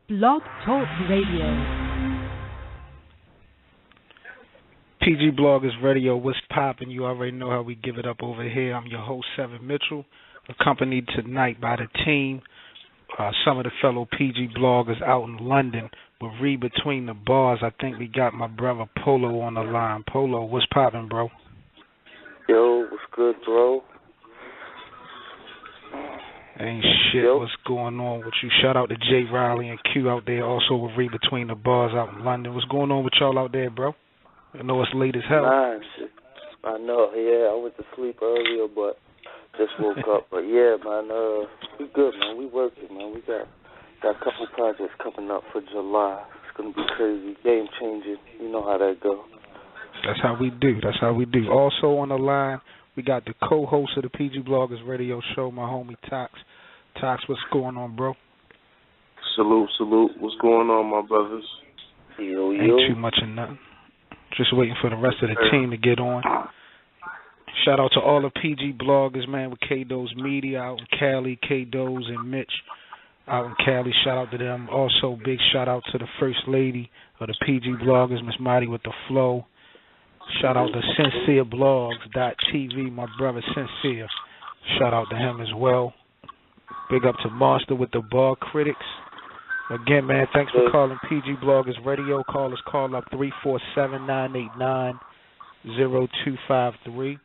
Blog Talk Radio. PG Bloggers Radio, what's poppin'? You already know how we give it up over here. I'm your host, Seven Mitchell, accompanied tonight by the team, some of the fellow PG Bloggers out in London. But read between the bars, I think we got my brother Polo on the line. Polo, what's poppin', bro? Yo, what's good, bro? Ain't shit. Yo. What's going on with you? Shout out to Jay Riley and Q out there, also with Read Between the Bars out in London. What's going on with y'all out there, bro? I know it's late as hell. Nah, shit. I know, yeah. I went to sleep earlier, but just woke up. But yeah, man, we good, man. We working, man. We got a couple projects coming up for July. It's gonna be crazy, game changing. You know how that go. That's how we do. That's how we do. Also on the line, we got the co-host of the PG Bloggers Radio Show, my homie Tox. Tox, what's going on, bro? Salute, salute. What's going on, my brothers? Yo, yo. Ain't too much of nothing. Just waiting for the rest of the team to get on. Shout out to all the PG Bloggers, man, with K-Do's Media out in Cali, K-Do's and Mitch out in Cali. Shout out to them. Also, big shout out to the First Lady of the PG Bloggers, Miss Marty with the flow. Shout out to SincereBlogs.tv, my brother Sincere. Shout out to him as well. Big up to Monster with the Bar Critics. Again, man, thanks for calling PG Bloggers Radio. Call up 347-989-0253.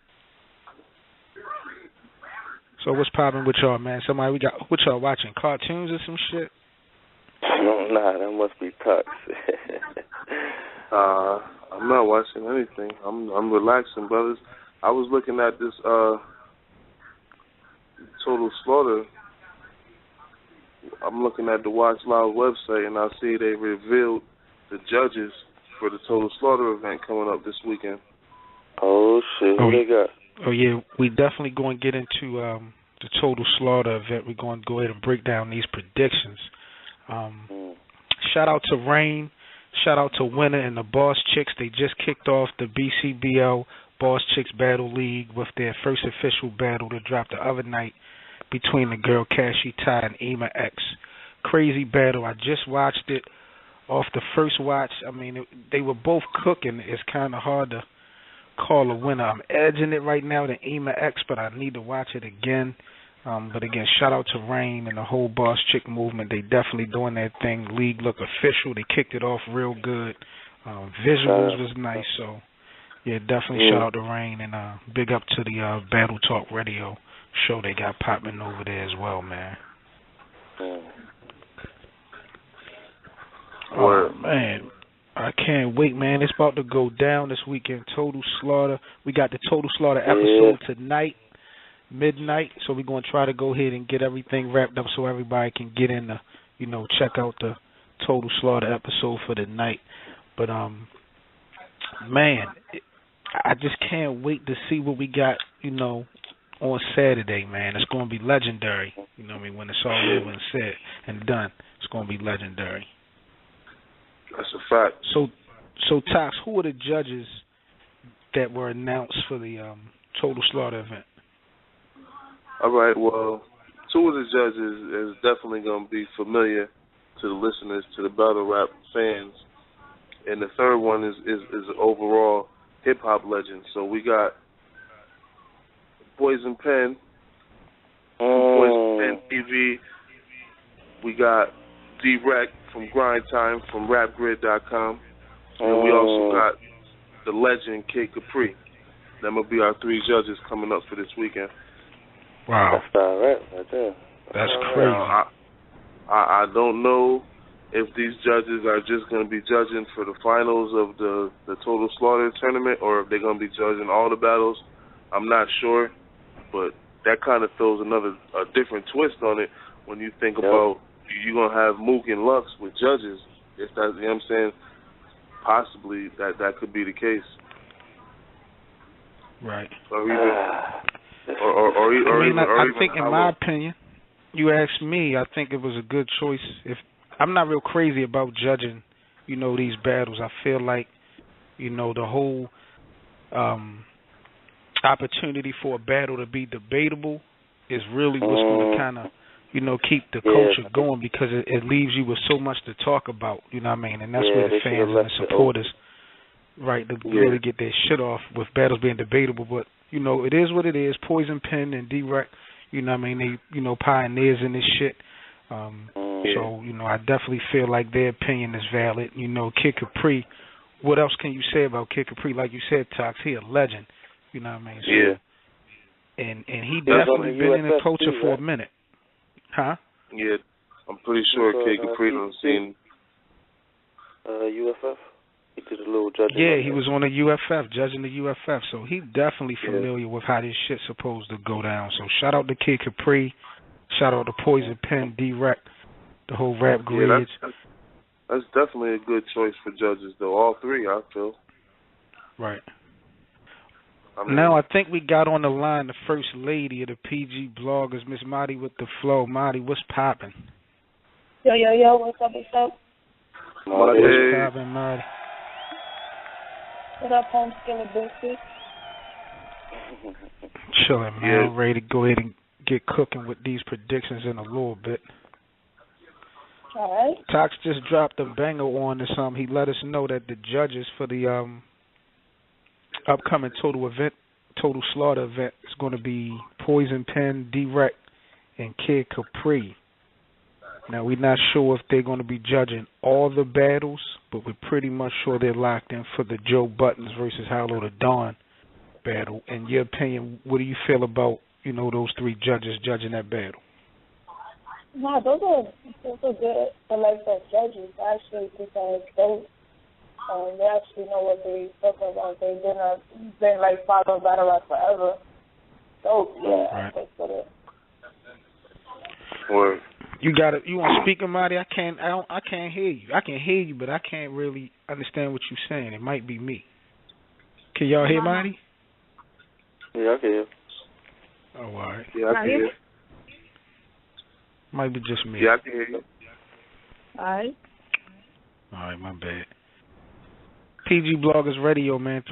So what's poppin' with y'all, man? What y'all watching? Cartoons or some shit? Nah, that must be Tux. I'm not watching anything. I'm relaxing, brothers. I was looking at this Total Slaughter. I'm looking at the Watch Loud website, and I see they revealed the judges for the Total Slaughter event coming up this weekend. Oh, shit. What they got? Oh, yeah. We definitely going to get into the Total Slaughter event. We're going to go ahead and break down these predictions. Shout out to Rain. Shout out to Winner and the Boss Chicks. They just kicked off the BCBL Boss Chicks Battle League with their first official battle that dropped the other night between the girl Cashy Ty and Ema X. Crazy battle. I just watched it off the first watch. I mean, they were both cooking. It's kind of hard to call a winner. I'm edging it right now to Ema X, but I need to watch it again. But again, shout out to Rain and the whole Boss Chick movement. They definitely doing their thing. League look official. They kicked it off real good. Visuals was nice. So, yeah, definitely shout out to Rain and big up to the Battle Talk Radio show they got popping over there as well, man. Oh, man. I can't wait, man. It's about to go down this weekend. Total Slaughter. We got the Total Slaughter episode tonight, midnight. So we're going to try to go ahead and get everything wrapped up so everybody can get in the, check out the Total Slaughter episode for the night. But, man, I just can't wait to see what we got, on Saturday, man. It's going to be legendary. You know what I mean? When it's all over and said and done, it's going to be legendary. That's a fact. So Tox, who are the judges that were announced for the Total Slaughter event? All right, well, two of the judges is definitely going to be familiar to the listeners, to the battle rap fans. And the third one is overall hip-hop legend. So we got Poison Pen, Poison Pen TV. We got D-Rec from Grind Time from rapgrid.com. And we also got the legend Kid Capri. Them will be our three judges coming up for this weekend. Wow. That's all right there. That's crazy. I don't know if these judges are just going to be judging for the finals of the Total Slaughter tournament or if they're going to be judging all the battles. I'm not sure, but that kind of throws a different twist on it when you think about you're going to have Mook and Lux with judges. If that's, you know what I'm saying, possibly that could be the case. Right. I think in my opinion, you asked me, I think it was a good choice. If I'm not real crazy about judging, these battles. I feel like, the whole opportunity for a battle to be debatable is really what's going to kind of keep the culture going, because it leaves you with so much to talk about, you know what I mean? And that's where the fans and the supporters, right, to really get their shit off with battles being debatable. But, it is what it is. Poison Pen and D-Rec, you know what I mean, they, pioneers in this shit. So, I definitely feel like their opinion is valid. Kid Capri, what else can you say about Kid Capri? Like you said, Tox, he a legend, you know what I mean? So, and he definitely been in the culture for a minute. Huh? Yeah, I'm pretty sure Kid Capri done seen UFF. He did a little judging. Yeah, he was on the UFF, judging the UFF. So he definitely familiar with how this shit's supposed to go down. So shout out to Kid Capri, shout out to Poison Pen, D-Rec, the whole rap grids. That's definitely a good choice for judges, though. All three, I feel. Right. Now I think we got on the line the first lady of the PG bloggers, Miss Marty with the flow. Marty, what's poppin'? Yo, what's up, Marty, what's poppin', Marty? What up, home skillet biscuit? Chillin', man. I'm ready to go ahead and get cooking with these predictions in a little bit. All right. Tox just dropped a banger on us. He let us know that the judges for the upcoming Total Slaughter event is going to be Poison Pen, D-Rec, and Kid Capri. Now, we're not sure if they're going to be judging all the battles, but we're pretty much sure they're locked in for the Joe Buttons versus Hollow the Dawn battle. In your opinion, what do you feel about, those three judges judging that battle? No, those are good selected judges, actually, because they actually know what they're talking about. They've been like following battle rap forever. So yeah, I think for it. Or you want speaker, Marty? I can't hear you. I can hear you, but I can't really understand what you're saying. It might be me. Can y'all hear Marty? Yeah, I can hear. Oh, all right. Yeah, I can hear. Might be just me. Yeah, I can hear you. All right. All right, my bad. PG Bloggers Radio, man,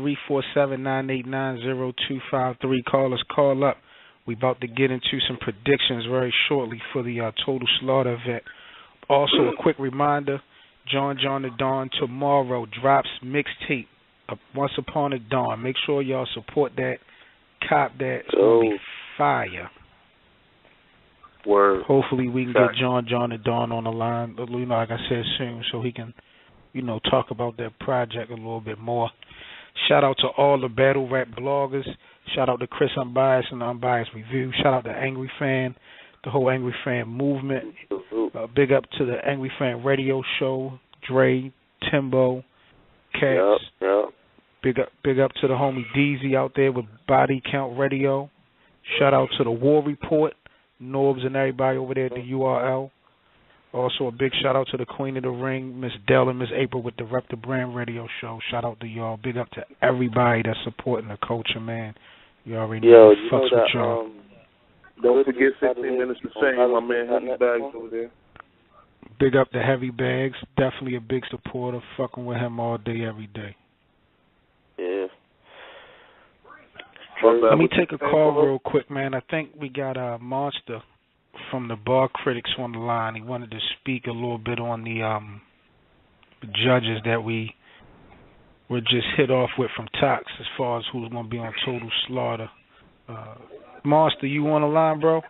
347-989-0253. Call up. We about to get into some predictions very shortly for the Total Slaughter event. Also, a quick reminder, John the Dawn tomorrow drops mixtape, Once Upon a Dawn. Make sure y'all support that, cop that. It's going to be fire. Word. Hopefully we can get John the Dawn on the line, like I said, soon, so he can, talk about that project a little bit more. Shout out to all the battle rap bloggers. Shout out to Chris Unbiased and the Unbiased Review. Shout out to Angry Fan, the whole Angry Fan movement. Big up to the Angry Fan Radio Show, Dre, Timbo, Cats. Big up to the homie Deezy out there with Body Count Radio. Shout out to the War Report, Norbs and everybody over there at the URL. Also, a big shout out to the Queen of the Ring, Miss Dell and Miss April with the Rep the Brand Radio Show. Shout out to y'all. Big up to everybody that's supporting the culture, man. You already know the fucks with y'all. Don't forget 15 Minutes to Fame, my man Heavy Bags over there. Big up to Heavy Bags. Definitely a big supporter. Fucking with him all day, every day. Yeah. Let me take a call real quick, man. I think we got a Monster from the Bar Critics on the line. He wanted to speak a little bit on the judges that we were just hit off with from Tox as far as who's going to be on Total Slaughter. Monster, you on the line, bro?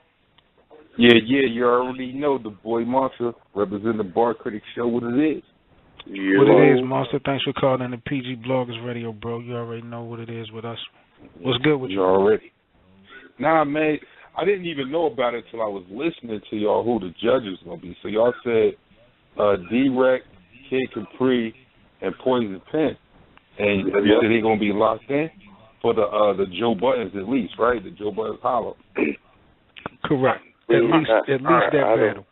Yeah, you already know the boy Monster representing the Bar Critics Show, what it is. Yeah. What it is, Monster. Thanks for calling the PG Bloggers Radio, bro. You already know what it is with us. What's good with you? Already. Nah, man, I didn't even know about it until I was listening to y'all who the judges going to be. So y'all said D-Rec, Kid Capri, and Poison Pen. And you said they're going to be locked in for the Joe Buttons at least, right? The Joe Buttons Hollow. Correct. At least that battle.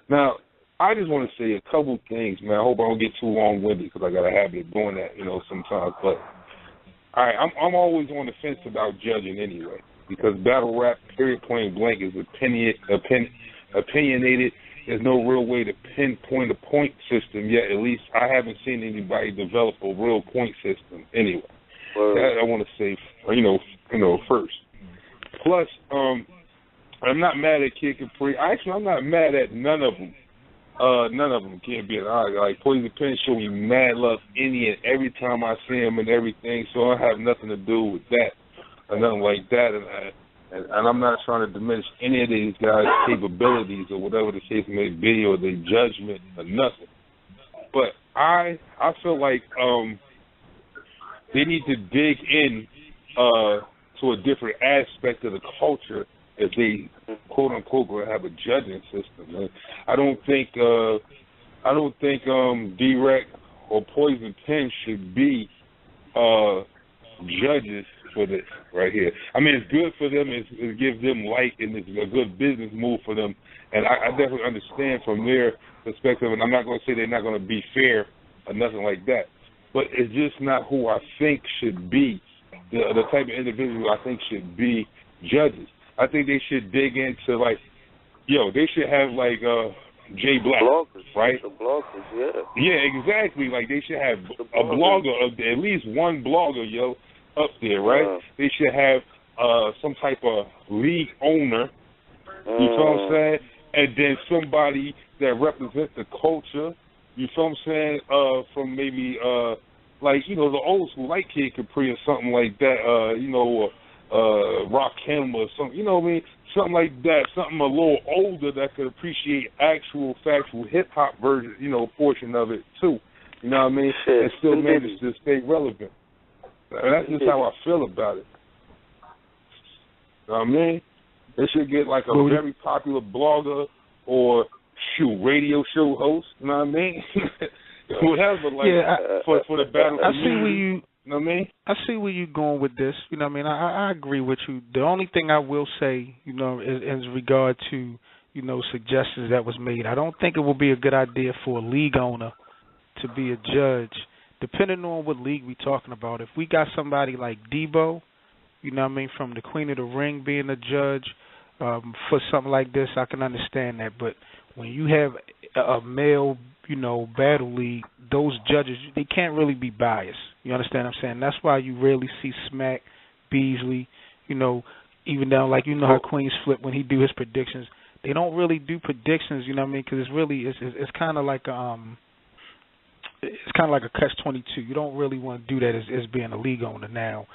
Now, I just want to say a couple things, man. I hope I don't get too long-winded because I got a habit of doing that, sometimes. But, all right, I'm always on the fence about judging anyway because battle rap, period, point blank, is opinionated. There's no real way to pinpoint a point system yet. At least I haven't seen anybody develop a real point system anyway. That I want to say, first. Plus, I'm not mad at Kid Capri. Actually, I'm not mad at none of them. None of them can't be an eye. Like Poison Pen show me mad love any and every time I see him and everything. So I have nothing to do with that or nothing like that. And I'm not trying to diminish any of these guys' capabilities or whatever the case may be or their judgment or nothing. But I feel like they need to dig in to a different aspect of the culture if they quote unquote going to have a judging system. Man. I don't think D-Rec or Poison Pen should be judges for this right here. I mean, it's good for them. It gives them light, and it's a good business move for them. And I definitely understand from their perspective. And I'm not going to say they're not going to be fair or nothing like that. But it's just not who I think should be the type of individual I think should be judges. I think they should dig into they should have Jay Black, bloggers, right? The bloggers, yeah. Yeah, exactly. Like they should have a blogger, at least one blogger, up there, right? They should have some type of league owner. You feel what I'm saying? And then somebody that represents the culture. You feel what I'm saying? From maybe the old school, like Kid Capri or something like that. Rakim or something, you know what I mean? Something like that, something a little older that could appreciate actual, factual hip-hop version, portion of it, too. You know what I mean? And still manage to stay relevant. And that's just how I feel about it. You know what I mean? They should get like a very popular blogger or, radio show host, you know what I mean? Whatever, for the battle. I see where you... You know what I mean? I see where you're going with this. You know what I mean? I agree with you. The only thing I will say, is in regard to, suggestions that was made, I don't think it would be a good idea for a league owner to be a judge, depending on what league we're talking about. If we got somebody like Debo, from the Queen of the Ring being a judge for something like this, I can understand that. But when you have a male, battle league, those judges, they can't really be biased. You understand what I'm saying? That's why you rarely see Smack, Beasley, even down how Queens flip when he do his predictions. They don't really do predictions, you know what I mean? Because it's kind of like a catch-22. You don't really want to do that as being a league owner now.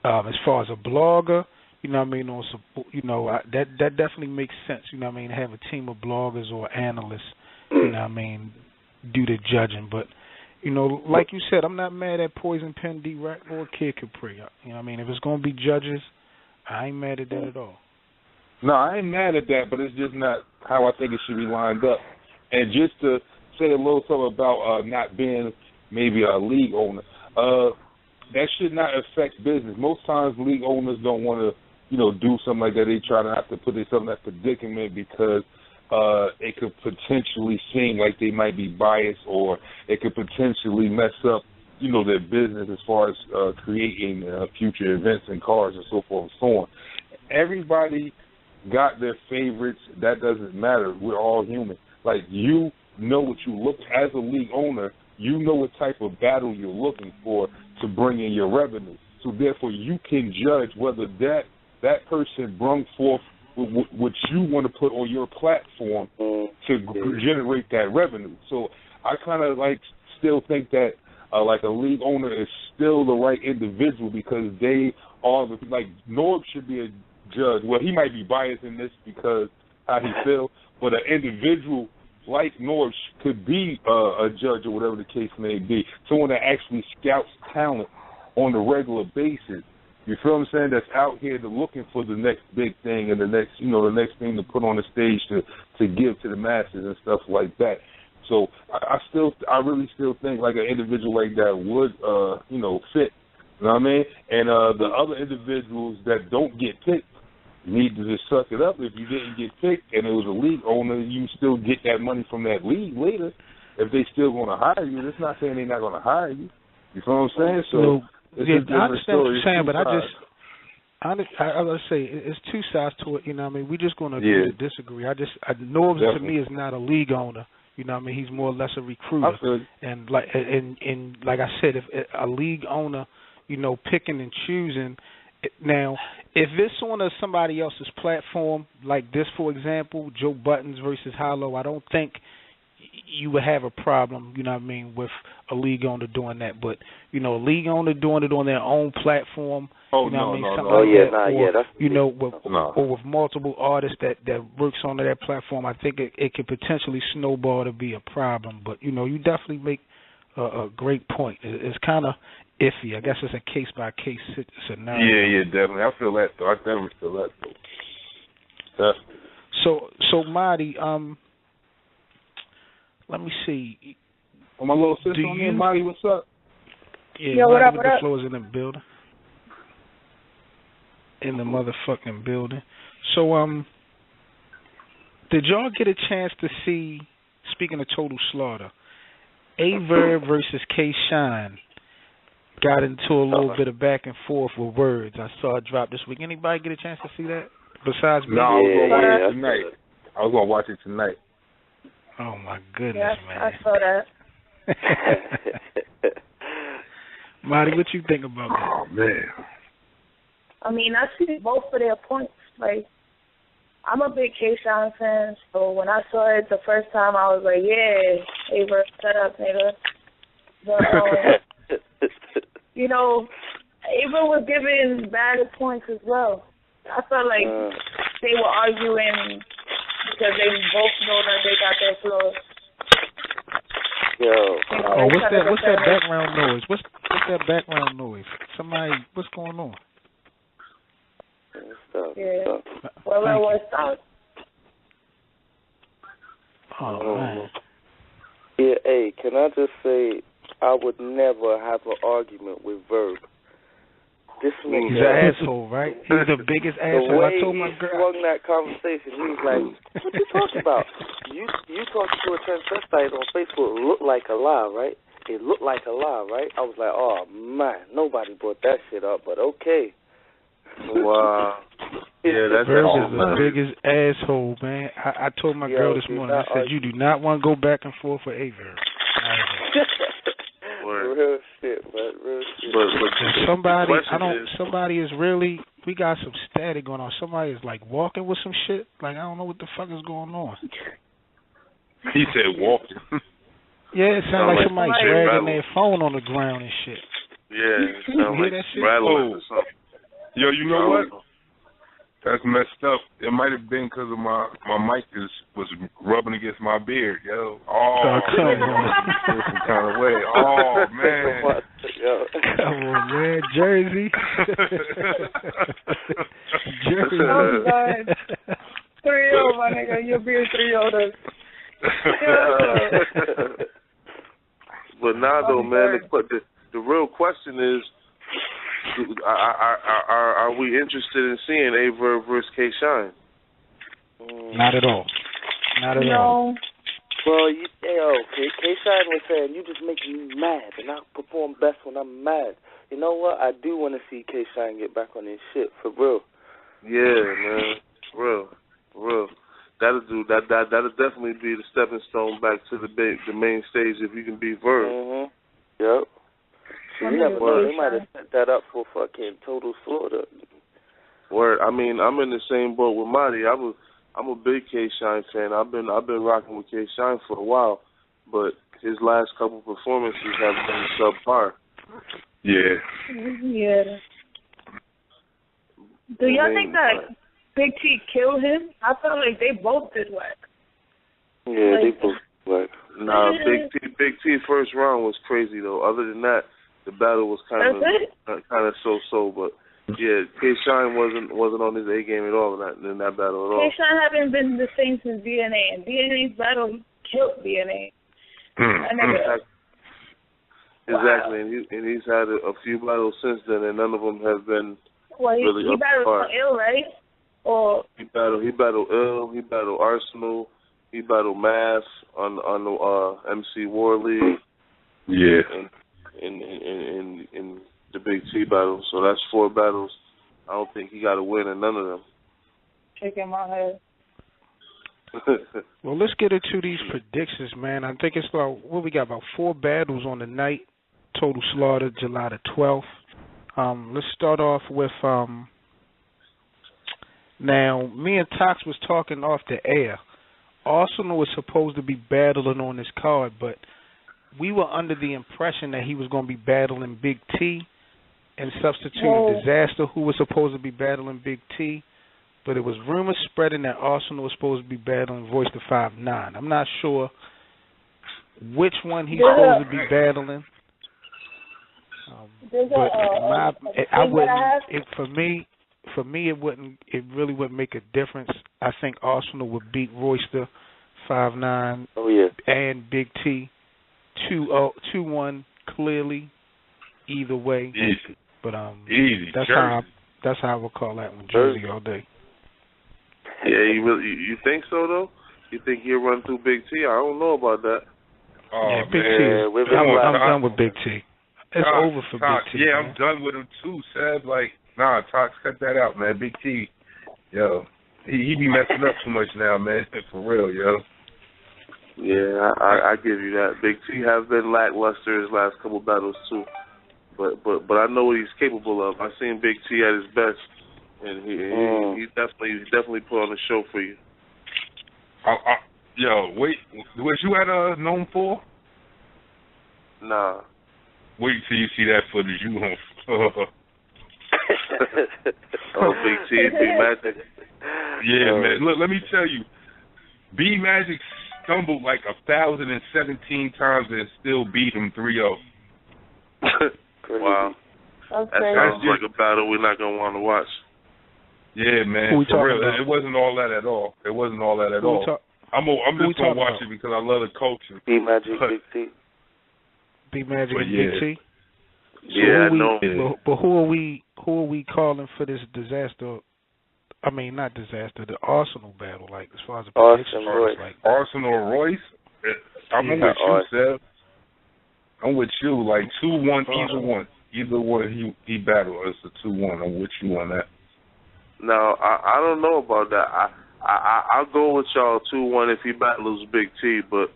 As far as a blogger, you know what I mean? That definitely makes sense. You know what I mean? Have a team of bloggers or analysts, you know what I mean, do the judging. But, like you said, I'm not mad at Poison Pen, D-Rec, or Kid Capri. You know what I mean? If it's going to be judges, I ain't mad at that at all. No, I ain't mad at that, but it's just not how I think it should be lined up. And just to say a little something about not being maybe a league owner, that should not affect business. Most times league owners don't want to, do something like that. They try to have to put themselves in that predicament because it could potentially seem like they might be biased, or it could potentially mess up, their business as far as creating future events and cars and so forth and so on. Everybody got their favorites. That doesn't matter. We're all human. Like, you know what you look as a league owner. You know what type of battle you're looking for to bring in your revenue. So therefore, you can judge whether that person brung forth what you want to put on your platform to generate that revenue. So I kind of still think that a league owner is still the right individual because they are Norb should be a judge. Well, he might be biased in this because how he feels, but an individual like Norb could be a judge or whatever the case may be. Someone that actually scouts talent on a regular basis. You feel what I'm saying? That's out here looking for the next big thing and the next thing to put on the stage to give to the masses and stuff like that. So I really still think like an individual like that would fit. You know what I mean? And the other individuals that don't get picked need to just suck it up. If you didn't get picked and it was a league owner, you still get that money from that league later. If they still want to hire you, that's not saying they're not going to hire you. You feel what I'm saying? So yeah, I understand what you're saying, but I would say it's two sides to it. You know what I mean? We're just going to agree to disagree. Norbs to me is not a league owner. You know what I mean? He's more or less a recruiter. And like I said, if a league owner, picking and choosing Now, if it's on somebody else's platform, like this, for example, Joe Buttons versus Hollow, I don't think you would have a problem, you know what I mean, with a league owner doing that. But, you know, a league owner doing it on their own platform, you know what I mean, something like that, or, you know, or with multiple artists that works on that platform, I think it could potentially snowball to be a problem. But, you know, you definitely make a great point. It's kind of iffy. I guess it's a case-by-case scenario. Yeah, definitely. I feel that, though. I definitely feel that, though. Definitely. So Marty, let me see. Oh, my little sister on here, Marty, what's up? Yeah, yo, what Marty up, with the floors in the building. In the motherfucking building. So, did y'all get a chance to see, speaking of Total Slaughter, Averb versus K-Shine got into a little bit of back and forth with words. I saw it drop this week. Anybody get a chance to see that? Besides me? No, I was going to watch it tonight. I was going to watch it tonight. Oh, my goodness, man. I saw that. Marty, what you think about that? Oh, man. I mean, I see both of their points. Like, I'm a big K-Shine fan, so when I saw it the first time, I was like, yeah, Aver, shut up, nigga. But, you know, Aver was giving bad points as well. I felt like they were arguing because they both know that they got their flaws. Yo. You know, Oh, what's that background noise? What's that background noise? Somebody, what's going on? Yeah. Well, what's up? Oh, man. Yeah, hey, can I just say I would never have an argument with Verb. This nigga, he's an asshole, right? He's the biggest asshole. The way I told my girl. He swung that conversation, he was like, what you talking about? You talking to a transvestite on Facebook looked like a lie, right? It looked like a lie, right? I was like, oh, man, nobody brought that shit up, but okay. Wow. Yeah, that's Verb is the biggest asshole, man. I told my girl this morning, I said, you do not want to go back and forth with Aver. Real shit, man. Real shit. But somebody is really, we got some static going on. Somebody is like walking with some shit. Like, I don't know what the fuck is going on. He said walking. Yeah, it sounds like somebody dragging their phone on the ground and shit. Yeah, it sounds like that shit? rattling or something. Yo, you know what? That's messed up. It might have been because of my mic was rubbing against my beard, yo. Oh, come on. Some kind of way. Oh, man. Come on, man. Jersey. Jersey. Oh, God. 3-0, my nigga. Your beard 3-0. But now, though, man, the real question is, are we interested in seeing Aver versus K-Shine? Not at all. Not at all. Well, K-Shine was saying, you just make me mad, and I perform best when I'm mad. You know what? I do want to see K-Shine get back on his shit, for real. Yeah, man. Real. That'll definitely be the stepping stone back to the main stage if you can beat Verb. Mm-hmm. Yep. They might have set that up for fucking Total Slaughter. Word. I mean, I'm in the same boat with Marty. I'm a big K-Shine fan. I've been rocking with K-Shine for a while, but his last couple performances have been subpar. Yeah. Yeah. Do y'all think that Big T killed him? I felt like they both did whack. Yeah, they both whack. Nah, Big T first round was crazy though. Other than that, the battle was kind of so. But yeah, K-Shine wasn't on his A game at all in that battle at all. K-Shine haven't been the same since DNA, and DNA's battle killed DNA. Exactly, and he's had a few battles since then, and none of them have been really he battled Ill, right? Or he battled Ill, he battled Arsenal, he battled Math on the MC War League. Yeah. In the Big T battle, so that's 4 battles. I don't think he got a win in none of them. Shaking my head. Well, let's get into these predictions, man. I think it's about 4 battles on the night. Total Slaughter, July the 12th. Let's start off with now, me and Tox was talking off the air. Arsenal was supposed to be battling on this card, but we were under the impression that he was going to be battling Big T and substitute Disaster, who was supposed to be battling Big T. But it was rumors spreading that Arsenal was supposed to be battling Royce the 5'9". I'm not sure which one he's supposed to be battling. For me, it really wouldn't make a difference. I think Arsenal would beat Royce the 5'9" and Big T 2-1 clearly either way. Easy. But Easy. That's how I would call that one, Jersey all day. Yeah, you think so though? You think he'll run through Big T? I don't know about that. Oh, yeah, Big man. T. I'm done with Big T. It's over for Big T. Yeah, man. I'm done with him too, Seb. Like, nah, Tox, cut that out, man. Big T, yo, he be messing up too much now, man. For real, yo. Yeah, I give you that. Big T has been lackluster his last couple battles too, but I know what he's capable of. I've seen Big T at his best, and he definitely put on a show for you. Yo, wait, was you at Known 4? Nah. Wait till you see that footage. You won't. Oh, Big T, B-Magic. Yeah, man. Look, let me tell you, B-Magic stumbled like 1,017 times and still beat him 3-0. Wow. That sounds like a battle we're not going to want to watch. Yeah, man. For real. About? It wasn't all that at all. It wasn't all that at all. I'm just going to watch it because I love the culture. B-Magic, Big T. B-Magic and Big T? Yeah, I know. But who are we calling for this disaster? I mean, not disaster, the Arsenal battle, like, as far as the prediction goes. Like, Arsenal Royce? I'm with you, Seb. I'm with you. Like, 2-1, either one. Either one he battled us, a 2-1. I'm with you on that. No, I don't know about that. I'll go with y'all 2-1 if he battles Big T, but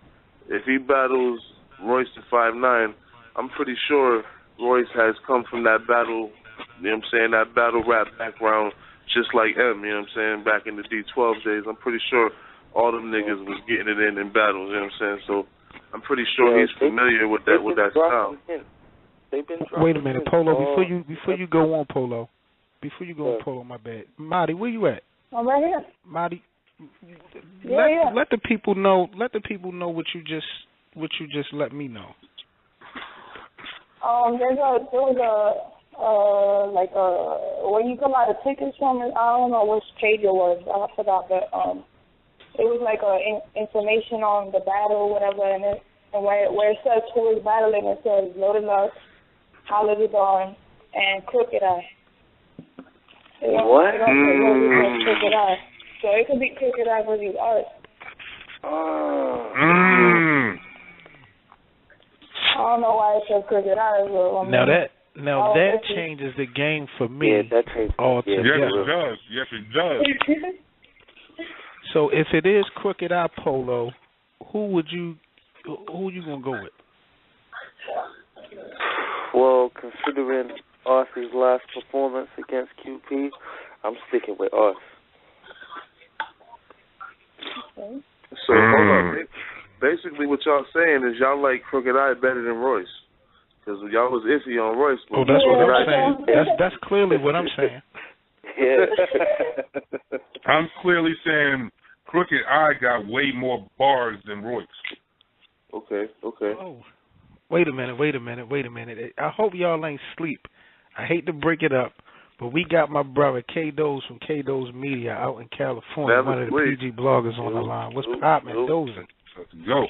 if he battles Royce the 5'9", I'm pretty sure Royce has come from that battle, you know what I'm saying, that battle rap background, just like M, you know what I'm saying, back in the D12 days. I'm pretty sure all them niggas was getting it in battles, you know what I'm saying, so I'm pretty sure he's familiar with that style. Wait a minute, Polo, before you go on, Polo. Before you go on, Polo, my bad. Marty, where you at? I'm right here. Marty, let the people know what you just let me know. There was where you come out of tickets from, I don't know which page it was, I forgot, but it was like information on the battle or whatever, and where it says who is battling, it says Loaded Up, Hollow the Dawn, and Crooked Eye. What? Crooked Eye. So it could be Crooked Eye versus Art. I don't know why it says Crooked Eye. Now that changes the game for me altogether. Yes, it does. So if it is Crooked Eye, Polo, who you gonna go with? Well, considering Arcee's last performance against QP, I'm sticking with Arce. Okay. So hold on. Basically, what y'all saying is y'all like Crooked Eye better than Royce, because y'all was iffy on Royce. Oh, that's what I'm saying. That's clearly what I'm saying. Yeah. I'm clearly saying Crooked Eye got way more bars than Royce. Okay. Oh, wait a minute. I hope y'all ain't sleep. I hate to break it up, but we got my brother K-Doz from K-Doz Media out in California, one of the PG bloggers on the line. What's poppin', Dozin'? Let's go.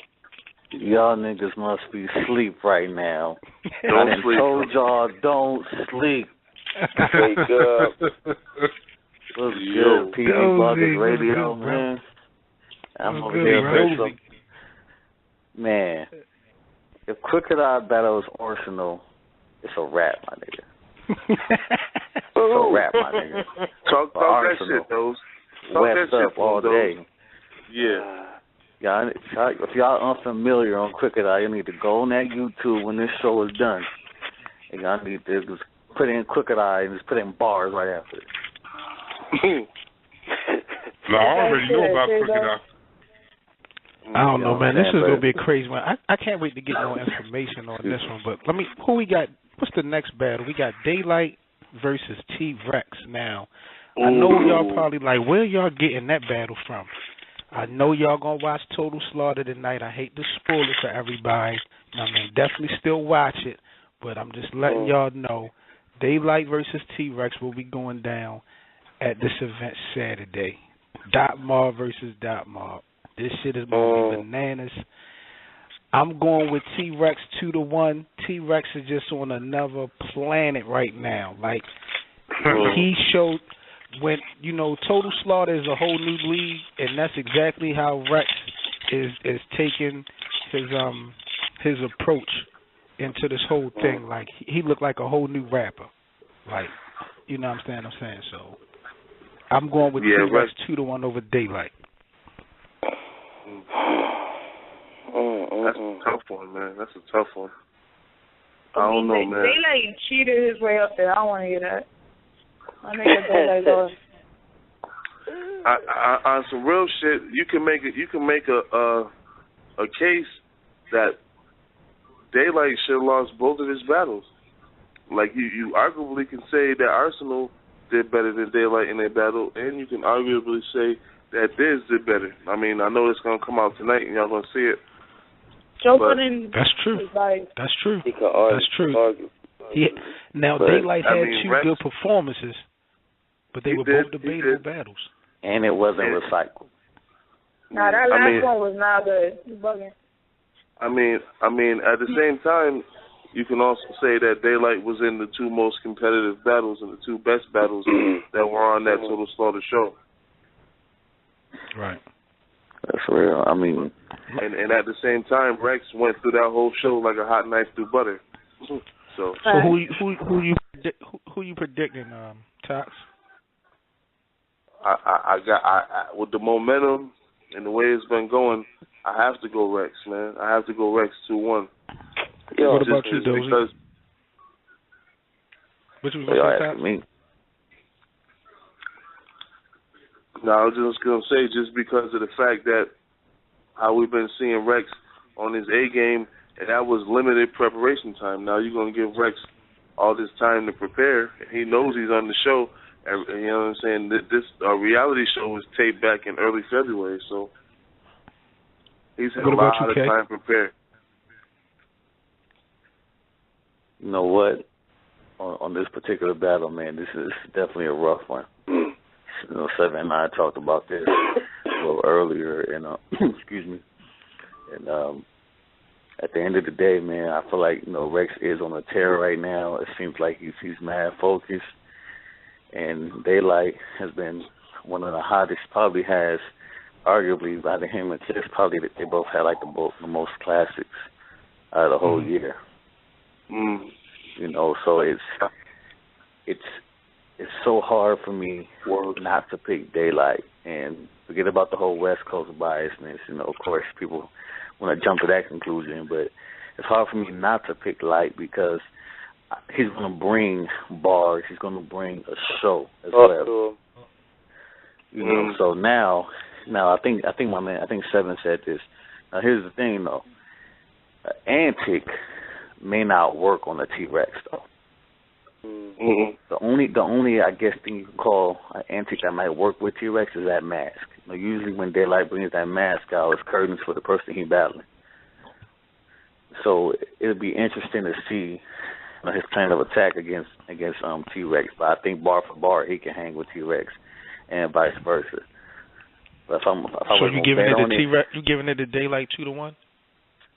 Y'all niggas must be asleep right now. Don't I sleep. told y'all don't sleep. Wake up. What's good, PG Bloggers Radio, man? I'm over here for some... Man, if Crooked Eye battles Arsenal, it's a wrap, my nigga. It's a wrap, my nigga. Talk that shit, Doz. West up all day. Yeah. Y'all, if y'all unfamiliar on Crooked Eye, you need to go on that YouTube when this show is done. And y'all need to just put in Crooked Eye and just put in bars right after it. No, I already know about Crooked Eye. I don't know, man. This is gonna be a crazy one. I can't wait to get more information on this one. But who we got? What's the next battle? We got Daylight versus T-Rex. Now, I know y'all probably like, where y'all getting that battle from? I know y'all gonna watch Total Slaughter tonight. I hate to spoil it for everybody. I mean, definitely still watch it, but I'm just letting y'all know, Daylight versus T-Rex will be going down at this event Saturday. Dot Mob versus Dot Mob. This shit is going to be bananas. I'm going with T-Rex 2-1. T-Rex is just on another planet right now. Like, he showed when, Total Slaughter is a whole new league, and that's exactly how Rex is taking his approach into this whole thing. Like, he looked like a whole new rapper. Like, you know what I'm saying? So, I'm going with T-Rex 2-1 over Daylight. That's a tough one, man. That's a tough one. I don't know, man. Daylight cheated his way up there. I don't want to hear that. I think Daylight goes. On some real shit, you can make a case that Daylight should have lost both of his battles. Like you arguably can say that Arsenal did better than Daylight in their battle, and you can arguably say that Diz did better. I mean, I know it's gonna come out tonight, and y'all gonna see it. That's true. That's true. That's true. Yeah. Now, Daylight had two good performances, but they were both debatable battles. And it wasn't recycled. Nah, that last one was not good. You bugging. I mean, at the same time, you can also say that Daylight was in the two most competitive battles and the two best battles that were on that Total Slaughter show. Right. That's real. I mean, and at the same time, Rex went through that whole show like a hot knife through butter. So who you predicting, Tox? I with the momentum and the way it's been going, I have to go Rex, man. I have to go Rex 2-1. What about you, Dozy? What you going to say, me? No, I was just going to say, just because of the fact that how we've been seeing Rex on his A game, and that was limited preparation time. Now you're going to give Rex all this time to prepare. He knows he's on the show. And you know what I'm saying? This reality show was taped back in early February, so he's had a lot of time prepared. You know what? On this particular battle, man, this is definitely a rough one. Seven and I talked about this a little earlier, and excuse me. And at the end of the day, man, I feel like Rex is on a tear right now. It seems like he's mad focused, and Daylight has been one of the hottest. Probably has, arguably, by him and Chris, probably they both had like the most classics out of the whole year. So it's so hard for me not to pick Daylight, and forget about the whole West Coast biasness. Of course, people want to jump to that conclusion, but it's hard for me not to pick Light because he's going to bring bars. He's going to bring a show as well. So now I think Seven said this. Now here's the thing though, Antic may not work on the T-Rex though. The only I guess thing you can call an Antic that might work with T-Rex is that mask. Usually when Daylight brings that mask out, it's curtains for the person he's battling. So it'll be interesting to see his plan of attack against T-Rex. But I think bar for bar he can hang with T-Rex, and vice versa. But if you giving it to T-Rex? You giving it to Daylight 2-1?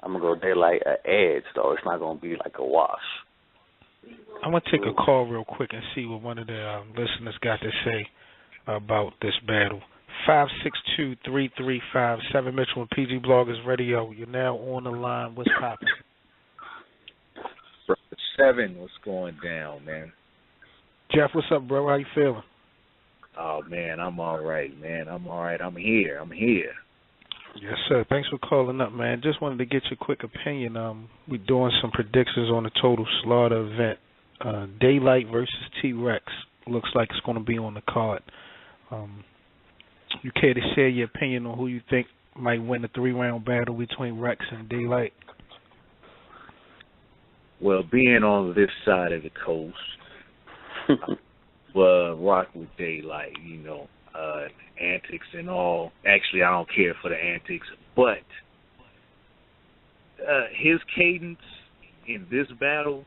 I'm gonna go Daylight edge though. It's not gonna be like a wash. I'm going to take a call real quick and see what one of the listeners got to say about this battle. 562-3357, Mitchell and PG Bloggers Radio. You're now on the line. What's poppin'? 7, what's going down, man? Jeff, what's up, bro? How you feeling? Oh, man, I'm all right, man. I'm all right. I'm here. Yes, sir. Thanks for calling up, man. Just wanted to get your quick opinion. We're doing some predictions on the Total Slaughter event Daylight versus T-Rex looks like it's going to be on the card. You care to share your opinion on who you think might win the 3-round battle between Rex and Daylight? Well, being on this side of the coast, rock with Daylight, antics and all. Actually, I don't care for the antics, but his cadence in this battle,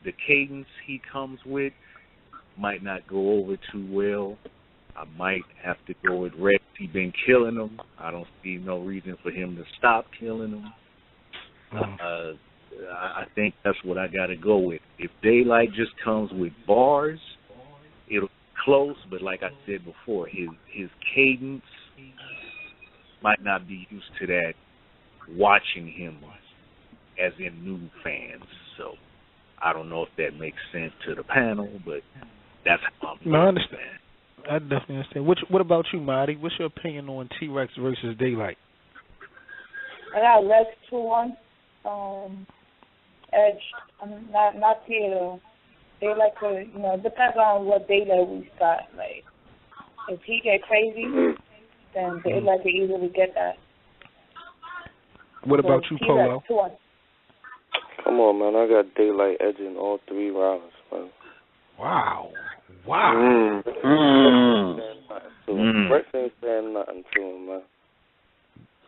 the cadence he comes with, might not go over too well. I might have to go with Rex. He's been killing them. I don't see no reason for him to stop killing them. I think that's what I got to go with. If Daylight just comes with bars, it'll be close, but like I said before, his cadence might not be used to that watching him as in new fans. So I don't know if that makes sense to the panel, but that's how I'm I understand. I definitely understand. What about you, Marty? What's your opinion on T-Rex versus Daylight? I got Rex 2-1. Edge. Not Theodore. Daylight could, it depends on what Daylight we start. Like, if he get crazy, then Daylight could easily get that. What about you, Polo? 2-1. Come on, man. I got Daylight edging all 3 rounds, man. Wow. Rex ain't saying nothing to him, man.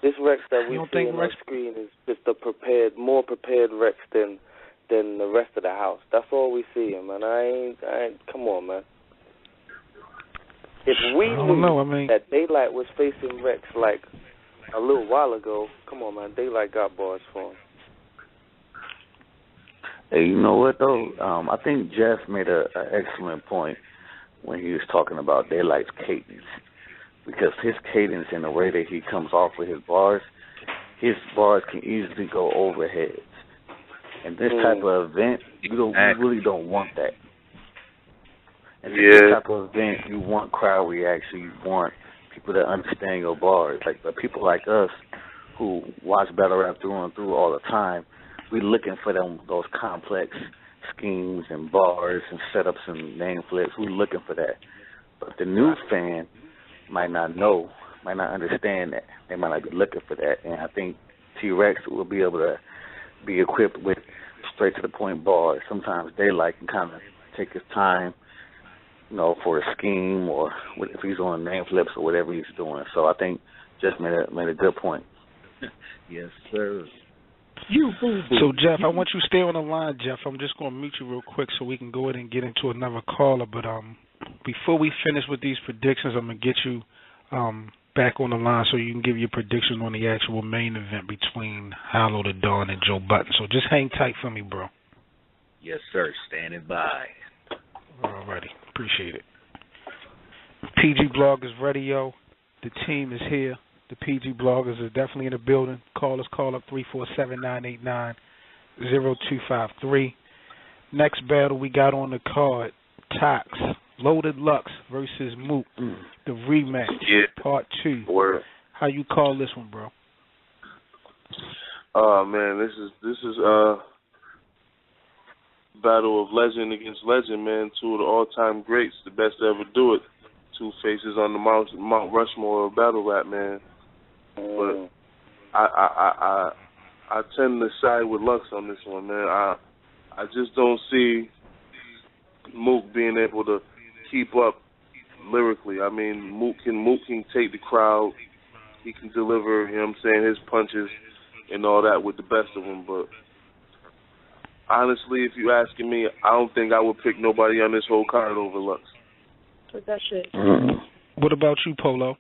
This Rex that we see on screen is just more prepared Rex than the rest of the house. That's all we see, man. I ain't. Come on, man. If we knew that Daylight was facing Rex like a little while ago, come on, man. Daylight got bars for him. Hey, you know what though? I think Jeff made an excellent point when he was talking about Daylight's cadence, because his cadence and the way that he comes off with his bars can easily go over heads. And this type of event, you really don't want that. And this type of event, you want crowd reaction. You want people that understand your bars. But people like us who watch battle rap through and through all the time, we looking for those complex schemes and bars and setups and name flips. We're looking for that. But the new fan might not know, might not understand that. They might not be looking for that. And I think T-Rex will be able to be equipped with straight to the point bars. Sometimes Daylight can kind of take his time, for a scheme or if he's on name flips or whatever he's doing. So I think Jeff made a good point. Yes, sir. So, Jeff, I want you to stay on the line, Jeff. I'm just going to mute you real quick so we can go ahead and get into another caller. But before we finish with these predictions, I'm going to get you back on the line so you can give your prediction on the actual main event between Hollow the Dawn and Joe Button. So just hang tight for me, bro. Yes, sir. Standing by. All righty. Appreciate it. PG Bloggers Radio. The team is here. The PG Bloggers are definitely in the building. Call up 347-989-0253. Next battle we got on the card, Tox, Loaded Lux versus Mook, the rematch, part 2. Word. How you call this one, bro? Man, this is battle of legend against legend, man. 2 of the all-time greats, the best to ever do it. 2 faces on the Mount Rushmore of battle rap, man. But I tend to side with Lux on this one, man. I just don't see Mook being able to keep up lyrically. I mean, Mook can take the crowd. He can deliver, his punches and all that with the best of them. But honestly, if you're asking me, I don't think I would pick nobody on this whole card over Lux. With that shit. What about you, Polo?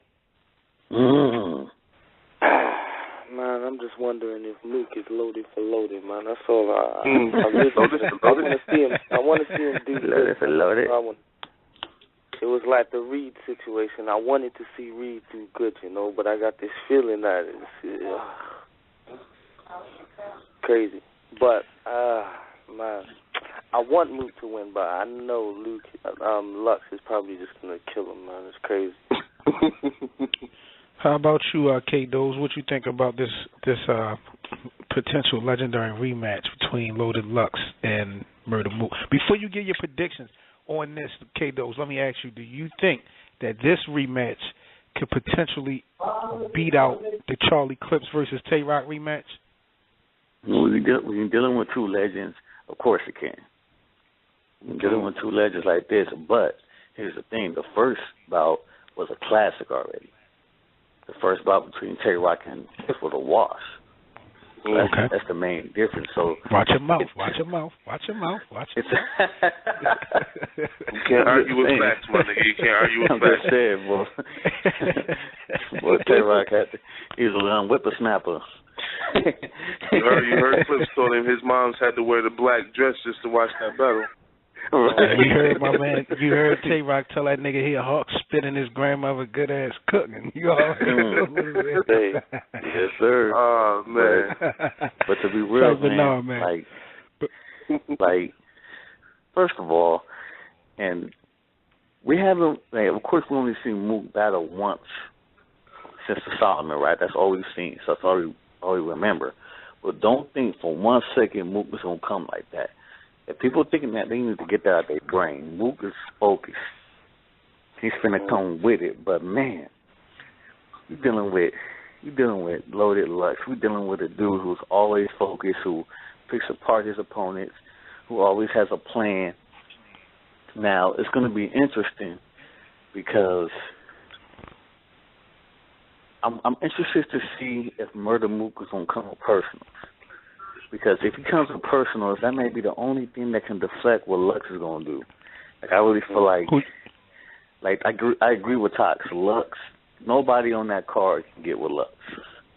Man, I'm just wondering if Mook is loaded for loaded, man. That's all I want to see him. I want to see him do loaded for loaded. It was like the Reed situation. I wanted to see Reed do good, but I got this feeling that it's crazy. But man, I want Mook to win, but I know Lux is probably just gonna kill him, man. It's crazy. How about you, K-Doz? What you think about this potential legendary rematch between Loaded Lux and Murder Mook. Before you give your predictions on this, K-Dose, let me ask you, do you think that this rematch could potentially beat out the Charlie Clips versus Tay-Rock rematch? When you're dealing with two legends, of course it can. When you're dealing with two legends like this, but here's the thing, the first bout was a classic already. The first bout between Tay-Rock and Clips was a wash. So that's the main difference. So watch your mouth. Watch your mouth. Watch your mouth. Watch your mouth. You can't argue with facts, my nigga. You can't argue with facts. I'm just saying, boy. Tay-Rock he was a whippersnapper. You heard Clips told him his mom's had to wear the black dress just to watch that battle. Right. You heard my man. You heard Tay-Rock tell that nigga he a hawk spitting his grandmother good ass cooking. You all hey, yes, sir. Oh man. But to be real, man, like, first of all, and we haven't. Of course, we only seen Mook battle once since the Solomon, right? That's all we've seen. So that's all we remember. But don't think for 1 second Mook was gonna come like that. If people thinking that, they need to get that out of their brain. Mook is focused. He's finna come with it. But man, you're dealing with Loaded Lux. We're dealing with a dude who's always focused, who picks apart his opponents, who always has a plan. Now it's gonna be interesting because I'm interested to see if Murder Mook is gonna come with personals. Because if he comes with personals, that may be the only thing that can deflect what Lux is gonna do. Like I really feel like I agree with Tox. Lux, nobody on that card can get with Lux.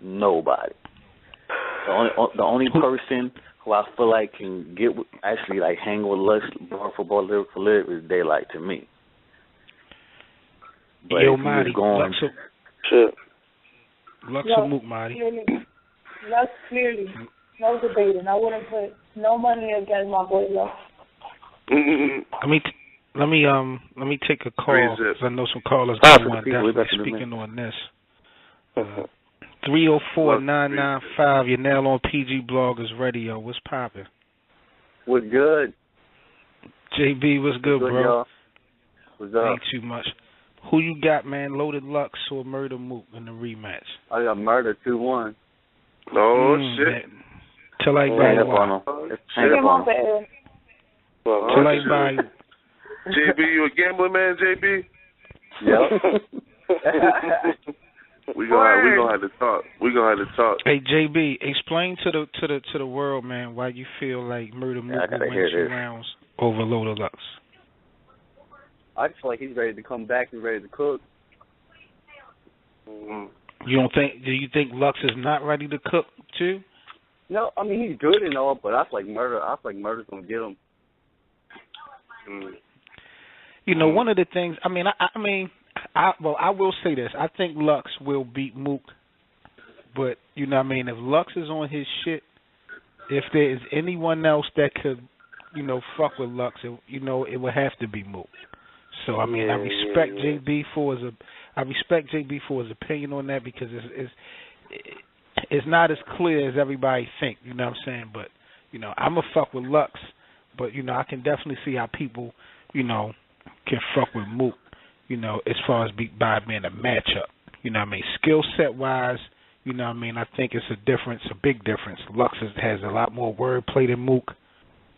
Nobody. The only person who I feel like can get actually like hang with Lux bar for bar, lyric for lyric is Daylight to me. But Yo, if Marty, he's going, Lux or Mook, Marty? Lux clearly. No debating. I wouldn't put no money against my boy Lux. Let me take a call because I know some callers want definitely speaking on this. 304-995. You're now on PG Bloggers Radio. What's poppin'? What's good? JB, what's good, bro? Y'all? What's up? Ain't too much. Who you got, man? Loaded Lux or Murder Mook in the rematch? I got Murder 2-1. Oh shit! Man. Tell everybody why. Tell everybody. JB, you a gambling man, JB? Yep. we gonna have to talk. Hey JB, explain to the world, man, why you feel like Murder Mook will win 2 rounds over Loaded Lux. I just feel like he's ready to come back and ready to cook. You don't think? Do you think Lux is not ready to cook too? No, I mean he's good and all, but I feel like Murder's gonna get him. You know, one of the things. I will say this. I think Lux will beat Mook, but you know, what I mean, if Lux is on his shit, if there is anyone else that could, you know, fuck with Lux, it would have to be Mook. So I mean, I respect JB for his opinion on that because it's not as clear as everybody think. You know what I'm saying? But you know, I'm a fuck with Lux, but you know, I can definitely see how people, you know, can fuck with Mook. You know, as far as by being a matchup. You know what I mean? Skill set wise, you know what I mean? I think it's a big difference. Lux has a lot more wordplay than Mook.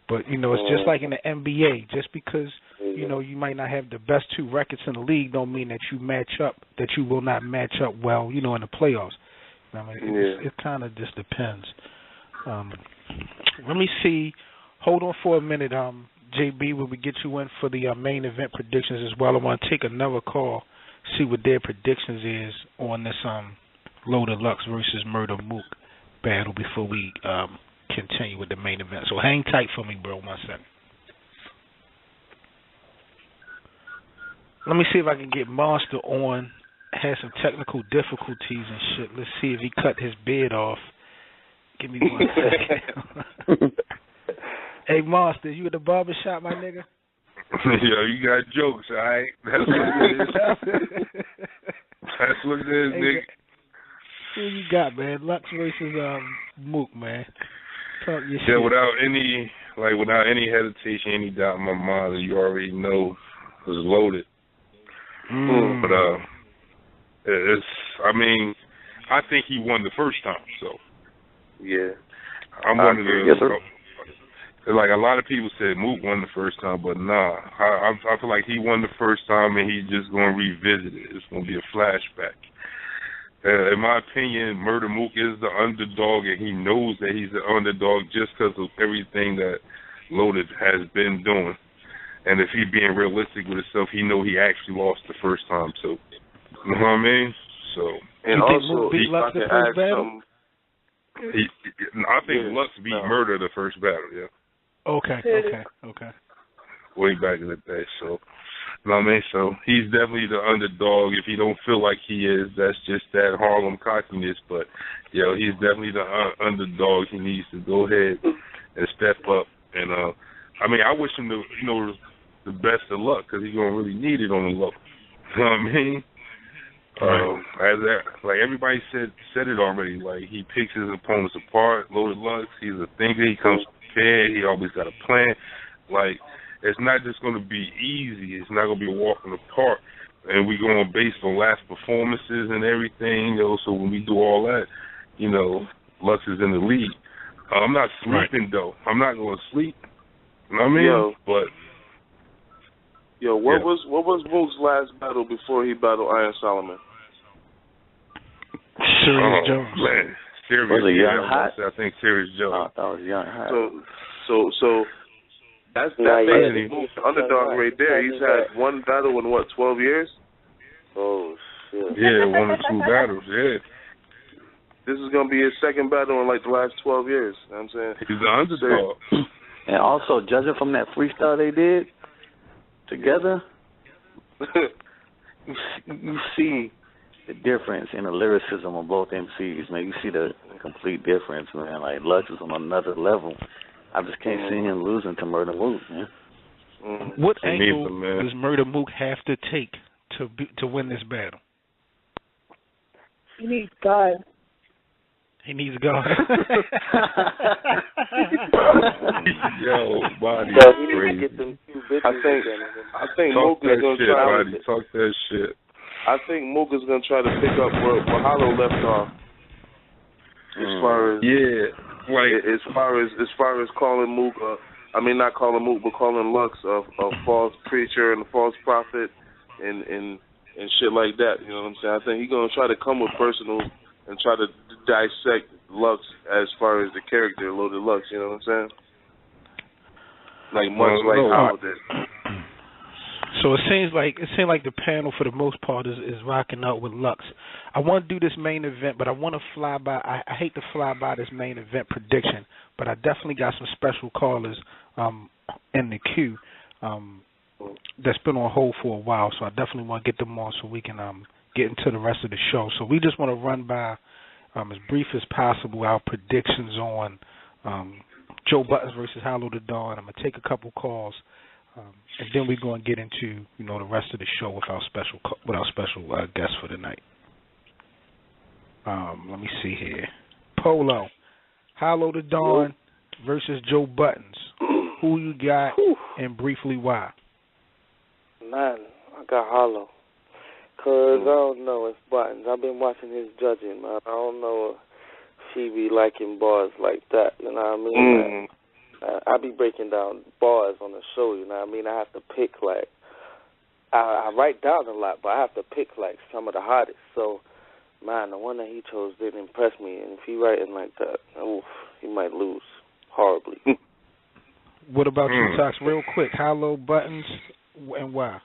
But, you know, it's just like in the NBA. Just because, you know, you might not have the best 2 records in the league don't mean that you will not match up well, you know, in the playoffs. I mean, it kind of just depends. Let me see. Hold on for a minute, JB, when we get you in for the main event predictions as well. I want to take another call, see what their predictions is on this Loaded Lux versus Murder Mook battle before we continue with the main event. So hang tight for me, bro, 1 second. Let me see if I can get Monster on. Had some technical difficulties and shit. Let's see if he cut his beard off. Give me 1 second. Hey, Monster, you at the barber shop, my nigga? Yo, you got jokes, all right? That's what it is. That's what it is, nigga. Who you got, man? Lux versus Mook, man. Talk your Yeah, shit. without any hesitation, any doubt in my mind, that you already know was loaded. But I think he won the first time. So yeah, I'm one of the. Like a lot of people said, Mook won the first time, but nah. I feel like he won the first time, and he's just gonna revisit it. It's gonna be a flashback. In my opinion, Murder Mook is the underdog, and he knows that he's the underdog just because of everything that Loaded has been doing. And if he's being realistic with himself, he know he actually lost the first time too. You know what I mean? So. And also, beat Lux the first battle? I think Lux beat Murder the first battle. Yeah. Okay. Way back in the day, so. You know what I mean? So he's definitely the underdog. If he don't feel like he is, that's just that Harlem cockiness. But, he's definitely the underdog. He needs to go ahead and step up. And, I wish him the best of luck because he's going to really need it on the low. You know what I mean? Like everybody said it already. Like he picks his opponents apart. Loaded Lux, he's a thinker. He comes prepared. He always got a plan. Like it's not just going to be easy. It's not going to be a walk in the park. And we're going based on last performances and everything. So when we do all that, Lux is in the lead. I'm not sleeping though. I'm not going to sleep. You know what I mean? What was Mook's last battle before he battled Iron Solomon? Serious Jones. Man. Serious. Was it Young Hot? I think Serious Jones. I thought it was Young Hot. So that's basically Mook's underdog right there. He's had one battle in 12 years? Oh shit. Yeah, 1 or 2 battles, yeah. This is gonna be his second battle in the last 12 years. You know what I'm saying? He's the underdog. And also judging from that freestyle they did together, you see the difference in the lyricism of both MCs, man. You see the complete difference, man. Like Lux is on another level. I just can't see him losing to Murder Mook, man. What angle does Murder Mook have to take to win this battle? He needs God. He needs God. Yo, body crazy. I think Mook is gonna try to talk that shit. I think Mook is gonna try to pick up where Hollow left off. As far as calling Mook, not calling Mook, but calling Lux a false preacher and a false prophet and shit like that. You know what I'm saying? I think he's gonna try to come with personal and try to dissect Lux as far as the character Loaded Lux. You know what I'm saying? Like much like Hollow did. So it seems like the panel for the most part is rocking out with Lux. I want to do this main event, but I want to fly by. I hate to fly by this main event prediction, but I definitely got some special callers in the queue that's been on hold for a while. So I definitely want to get them on so we can get into the rest of the show. So we just want to run by as brief as possible our predictions on Joe Buttons versus Hollow the Dawn. I'm gonna take a couple calls. And then we're going to get into, the rest of the show with our special guest for the night. Let me see here. Polo, Hollow the Dawn versus Joe Buttons. Who you got and briefly why? Man, I got Hollow. Because I don't know if Buttons. I've been watching his judging, man. I don't know if she be liking bars like that, you know what I mean? I be breaking down bars on the show, you know what I mean? I have to pick, I write down a lot, but I have to pick, some of the hottest. So, man, the one that he chose didn't impress me. And if he writing like that, he might lose horribly. What about you, Tox? Real quick, Hollow, Buttons, and why?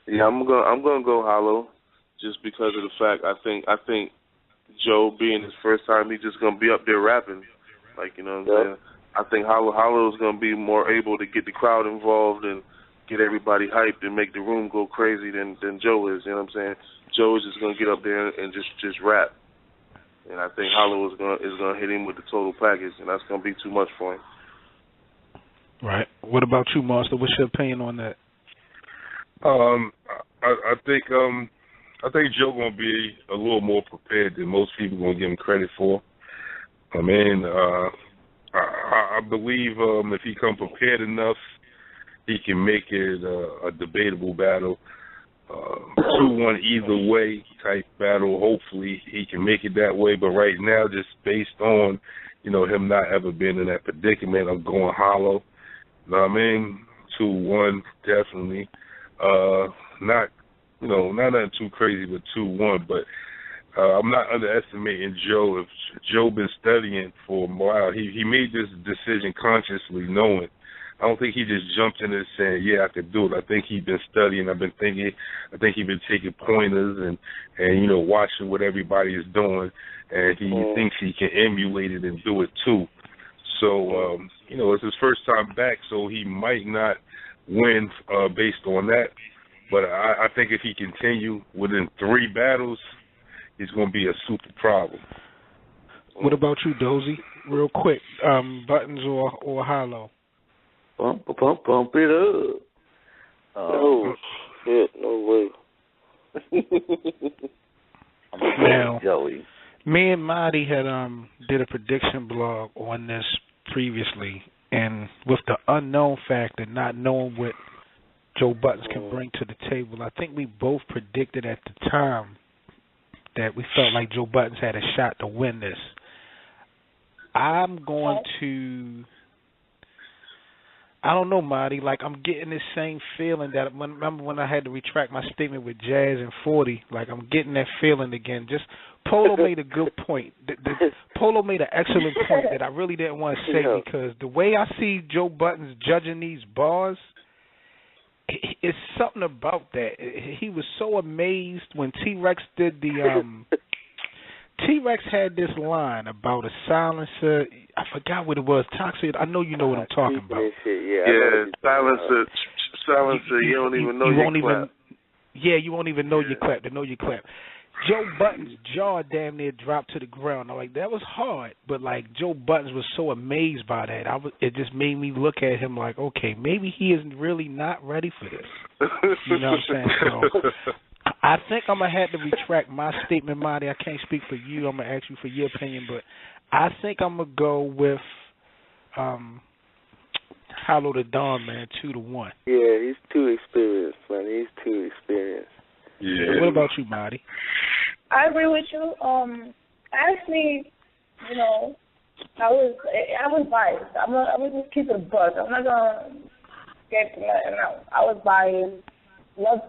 Yeah, I'm gonna go Hollow, just because of the fact I think Joe being his first time, he's just gonna be up there rapping. You know what I'm saying? I think Hollow is going to be more able to get the crowd involved and get everybody hyped and make the room go crazy than Joe is. You know what I'm saying? Joe is just going to get up there and just rap. And I think Hollow is going to hit him with the total package, and that's going to be too much for him. Right. What about you, Monster? What's your opinion on that? I think Joe going to be a little more prepared than most people going to give him credit for. I mean, I believe if he come prepared enough, he can make it a debatable battle. 2-1 either way type battle. Hopefully he can make it that way. But right now, just based on, him not ever being in that predicament, I'm going hollow. You know what I mean? 2-1, definitely. Not nothing too crazy, but 2-1. But I'm not underestimating Joe. If Joe been studying for a while, he made this decision consciously, knowing. I don't think he just jumped in and saying, yeah, I could do it. I think he's been studying. I've been thinking. I think he's been taking pointers and watching what everybody is doing, and he thinks he can emulate it and do it too. So, it's his first time back, so he might not win based on that. But I think if he continue within 3 battles, he's going to be a super problem. What about you, Dozy? Real quick, Buttons or Hollow? Pump it up. Oh, shit, no way. Now, Joey. Me and Marty had did a prediction blog on this previously, and with the unknown factor, not knowing what Joe Buttons can bring to the table, I think we both predicted at the time that we felt like Joe Buttons had a shot to win this. I'm going to... I don't know, Marty. Like, I'm getting this same feeling that remember when I had to retract my statement with Jazz and 40. Like, I'm getting that feeling again. Just Polo made a good point. Polo made an excellent point that I really didn't want to say because the way I see Joe Buttons judging these bars, it's something about that. He was so amazed when T-Rex did the T-Rex had this line about a silencer. I forgot what it was. Toxic. I know you know what I'm talking about. Yeah, silencer. You don't even know you clap. Yeah, you won't even know you clap. To know you clap. Joe Buttons' jaw damn near dropped to the ground. I'm like, that was hard, but like Joe Buttons was so amazed by that. It just made me look at him like, okay, maybe he is really not ready for this. You know what I'm saying? So I think I'm going to have to retract my statement, Marty. I can't speak for you. I'm going to ask you for your opinion, but I think I'm going to go with Hollow the Dawn, man, 2-1. Yeah, he's too experienced, man. He's too experienced. Yeah. So what about you, Marty? I agree with you. Actually, I was biased. I'm gonna just keep it a buck. I'm not gonna get to nothing else. I was biased. Loved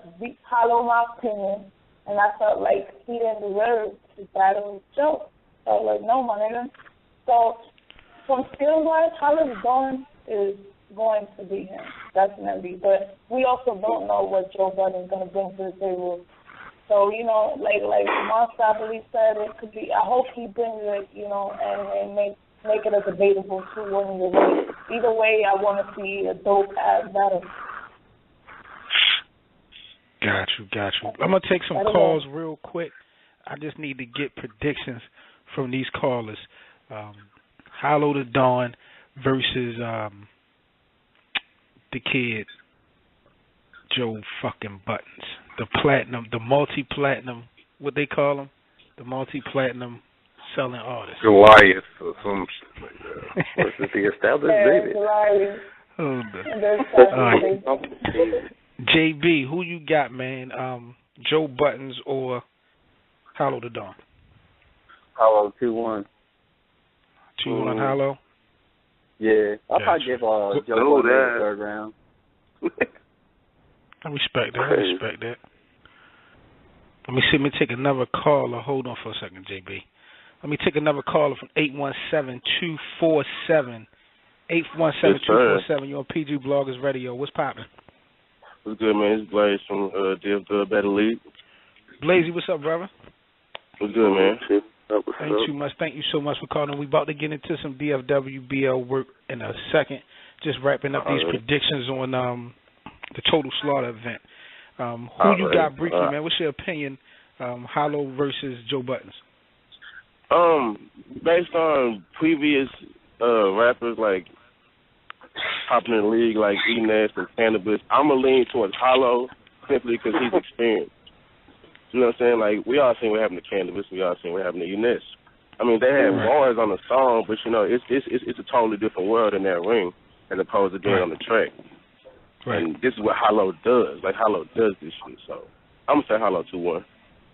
Hollow my opinion, and I felt like he didn't deserve to battle Joe. So I was like, no, my nigga. So from skill wise, Hollow the Dawn is going to beat him, definitely. But we also don't know what Joe Budden is going to bring to the table. So, like Monster, I believe, said, it could be, I hope he brings it, and make it a debatable 2-1 either way. Either way, I want to see a dope-ass battle. Got you. I'm going to take some calls real quick. I just need to get predictions from these callers. Hollow the Dawn versus the kid, Joe fucking Buttons. The platinum, the multi-platinum, what they call him? The multi-platinum selling artist. Goliath or some shit like that. Versus the established baby. JB, who you got, man? Joe Buttons or Hollow the Dawn? Hollow 2-1. 2-1 Hollow? Yeah. I'll probably give Joe Buttons the third round. I respect that. Let me see. Let me take another caller. Hold on for a second, JB. Let me take another caller from 817-247. 817-247. You're on PG Bloggers Radio. What's poppin'? What's good, man? It's Blaze from DFW Battle League. Blazy, what's up, brother? What's good, man? Thank you so much for calling. We about to get into some DFWBL work in a second. Just wrapping up these predictions on the Total Slaughter event. Who you got briefly, man? What's your opinion, Hollow versus Joe Buttons? Based on previous rappers like popping in the league like E-Nest and Cannabis, I'm going to lean towards Hollow simply because he's experienced. You know what I'm saying? Like, we all seen what happened to Cannabis. We all seen what happened to E-Nest. I mean, they had bars on the song, but you know, it's a totally different world in that ring as opposed to being on the track. Right. And this is what Hollow does. Like Hollow does this shit. So I'm gonna say Hollow 2-1.